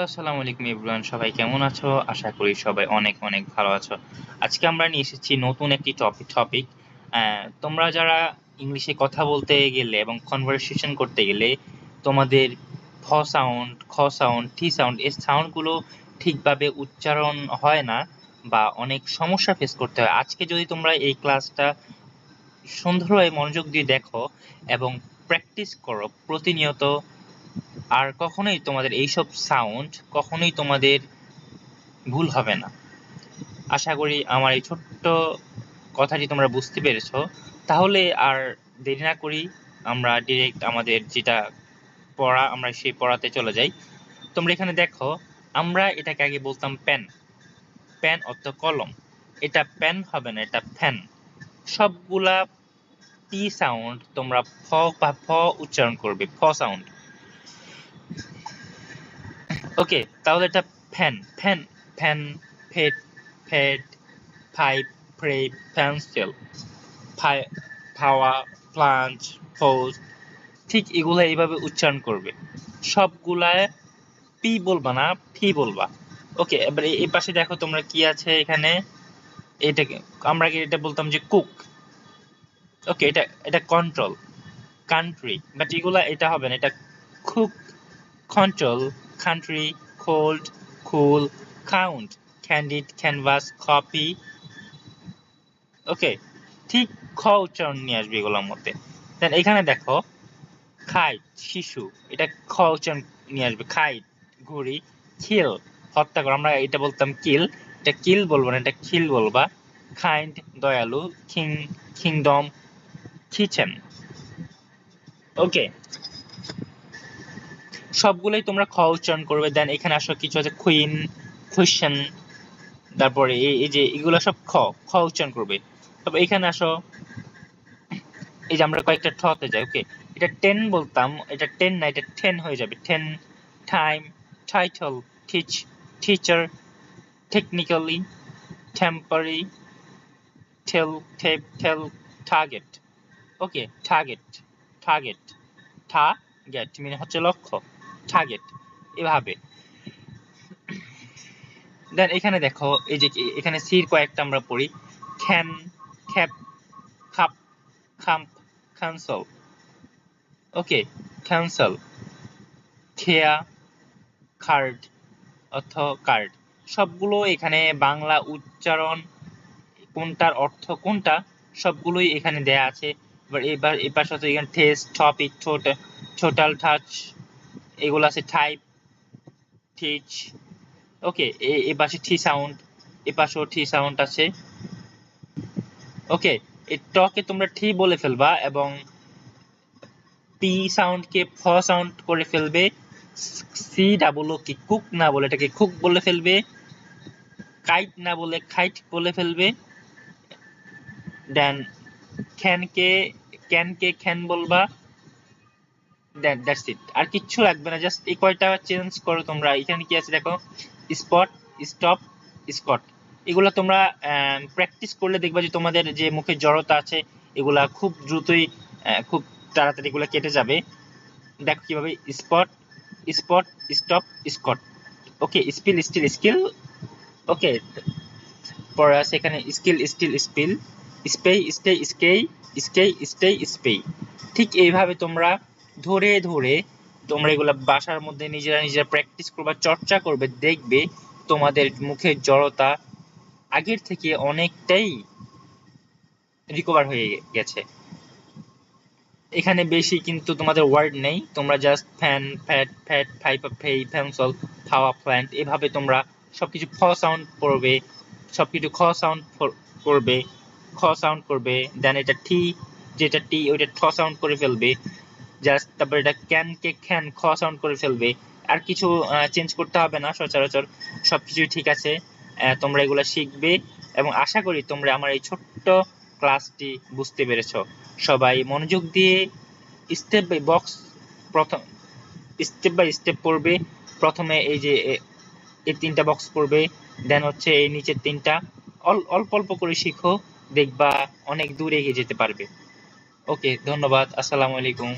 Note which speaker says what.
Speaker 1: আসসালামু আলাইকুম এভরিওয়ান, সবাই কেমন আছো? আশা করি সবাই অনেক অনেক ভালো আছো। আজকে আমরা নিয়ে এসেছি নতুন একটি টপিক। তোমরা যারা ইংলিশে কথা বলতে গেলে এবং কনভারসেশন করতে গেলে তোমাদের ফ সাউন্ড, খ সাউন্ড, টি সাউন্ড এই সাউন্ডগুলো ঠিকভাবে উচ্চারণ হয় না বা অনেক সমস্যা ফেস করতে হয়। আজকে যদি তোমরা এই ক্লাসটা সুন্দরভাবে মনোযোগ দিয়ে দেখো এবং প্র্যাকটিস করো প্রতিনিয়ত, আর কখনোই তোমাদের এইসব সাউন্ড কখনোই তোমাদের ভুল হবে না। আশা করি আমার এই ছোট্ট কথাটি তোমরা বুঝতে পেরেছো। তাহলে আর দেরি না করি, আমরা ডিরেক্ট আমাদের যেটা পড়া আমরা সেই পড়াতে চলে যাই। তোমরা এখানে দেখো, আমরা এটাকে আগে বলতাম পেন। পেন অর্থ কলম, এটা পেন হবে না, এটা ফ্যান। সবগুলা পি সাউন্ড তোমরা ফ বা ফ উচ্চারণ করবে, ফ সাউন্ড। ওকে, তাহলে এটা ফ্যান, ফ্যান, ফ্যান, ফেট, ফেট, পাইপ, প্রেপ, পেন্সিল, ফাওয়া, প্লাঞ্চ, ফোজ। ঠিক এগুলা এইভাবে উচ্চারণ করবে। সবগুলায় পি বলবা না, ফি বলবা। ওকে, এবার এই পাশে দেখো তোমরা কি আছে এখানে। এটাকে আমরা এটা বলতাম যে কুক। ওকে, এটা এটা কন্ট্রোল, কান্ট্রি, বাট এগুলা এটা হবে না, এটা কুক, কন্ট্রোল, কান্ট্রি, কোল্ড, কুল, কাউন্ট, ক্যান্ডিড, ক্যানভাস, কপি। ওকে, ঠিক খ উচ্চারণ নিয়ে আসবে এগুলোর মধ্যে। দেন এখানে দেখো খাইট, শিশু, এটা খ উচ্চারণ নিয়ে আসবে। খাইট, ঘুড়ি, খিল, হত্যা করা, আমরা এটা বলতাম কিল, এটা কিল বলবো না, এটা খিল বলবা। কাইন্ড, দয়ালু, কিং, কিংডম, কিচেন। ওকে, সবগুলোই তোমরা খ উচ্চারণ করবে। দেন এখানে আসো কিছু আছে কুইন, কুইশন, তারপরে এই যে এগুলো সব খ খ উচ্চারণ করবে। তবে এখানে আসো, এই যে আমরা কয়েকটা ঠতে যাই। ওকে, এটা 10 বলতাম, এটা 10 না, এটা 10 হয়ে যাবে। 10, time, title, teach, teacher, technically, temporary, tell, tape, tell, target. Okay, target, target, target মানে হচ্ছে লক্ষ্য, টার্গেট, এভাবে। দেন এখানে দেখো, এই যে এখানে সির কয়েকটা আমরা পড়ি। Can, cap, cup, camp, cancel. Okay, cancel, খেয়া, কার্ড অর্থ কার্ড। সবগুলো এখানে বাংলা উচ্চারণ, কোনটার অর্থ কোনটা সবগুলোই এখানে দেয়া আছে। এবার এপাশে হচ্ছে এখানে টেস্ট, টপিক, টোটাল, টাচ, এগুলো আছে টাইপ, টিচ। ওকে, এপাশে টি সাউন্ড, এপাশেও টি সাউন্ড আছে। ওকে, এই টকে তোমরা টি বলে ফেলবা এবং পি সাউন্ডকে ফ সাউন্ড করে ফেলবে। সি ডাবল ও কি কুক না বলে এটাকে কুক বলে ফেলবে। কাইট না বলে খাইট বলে ফেলবে। দেন ক্যানকে ক্যান বলবা। দ্যাটস ইট, আর কিচ্ছু লাগবে না, জাস্ট এই কয়টা চেঞ্জ করো তোমরা। এখানে কি আছে দেখো, স্পট, স্টপ, স্কট। এগুলা তোমরা প্র্যাকটিস করলে দেখবা যে তোমাদের যে মুখে জড়তা আছে এগুলা খুব দ্রুতই, খুব তাড়াতাড়ি এগুলা কেটে যাবে। দেখো কিভাবে, স্পট, স্পট, স্টপ, স্কট। ওকে, স্পিল, স্টিল, স্কিল। ওকে, পরে আছে এখানে skill, still, spill, স্পে, stay, স্কে, স্কে, stay, স্পে। ঠিক এইভাবে তোমরা ধরে ধরে তোমরা এগুলা বাসার মধ্যে নিজেরা নিজেরা প্র্যাকটিস করবা, চর্চা করবে, দেখবে তোমাদের মুখের জড়তা আগের থেকে অনেকটাই রিকভার হয়ে গেছে। এখানে বেশি কিন্তু তোমাদের ওয়ার্ড নেই, তোমরা জাস্ট ফ্যান, ফ্যাট, ফ্যাট, ফাইপা, ফেই, ফ্যানসল, ফাওয়া, প্ল্যান্ট, এভাবে তোমরা সবকিছু খ সাউন্ড পড়বে, সবকিছু খ সাউন্ড করবে, খ সাউন্ড করবে। দেন এটা টি, যেটা টি ওইটা ঠ সাউন্ড করে ফেলবে জাস্ট। তারপর এটা ক্যান কে খ্যান, খ সাউন্ড করে ফেলবে। আর কিছু চেঞ্জ করতে হবে না, সচরাচর সবকিছুই ঠিক আছে। তোমরা এগুলো শিখবে এবং আশা করি তোমরা আমার এই ছোট্ট ক্লাসটি বুঝতে পেরেছো। সবাই মনোযোগ দিয়ে স্টেপ বাই বক্স, প্রথম স্টেপ বাই স্টেপ পড়বে। প্রথমে এই যে এই তিনটা বক্স পড়বে, দেন হচ্ছে এই নিচের তিনটা, অল্প অল্প করে শিখো, দেখবা অনেক দূর এগিয়ে যেতে পারবে। ওকে, ধন্যবাদ, আসসালামু আলাইকুম।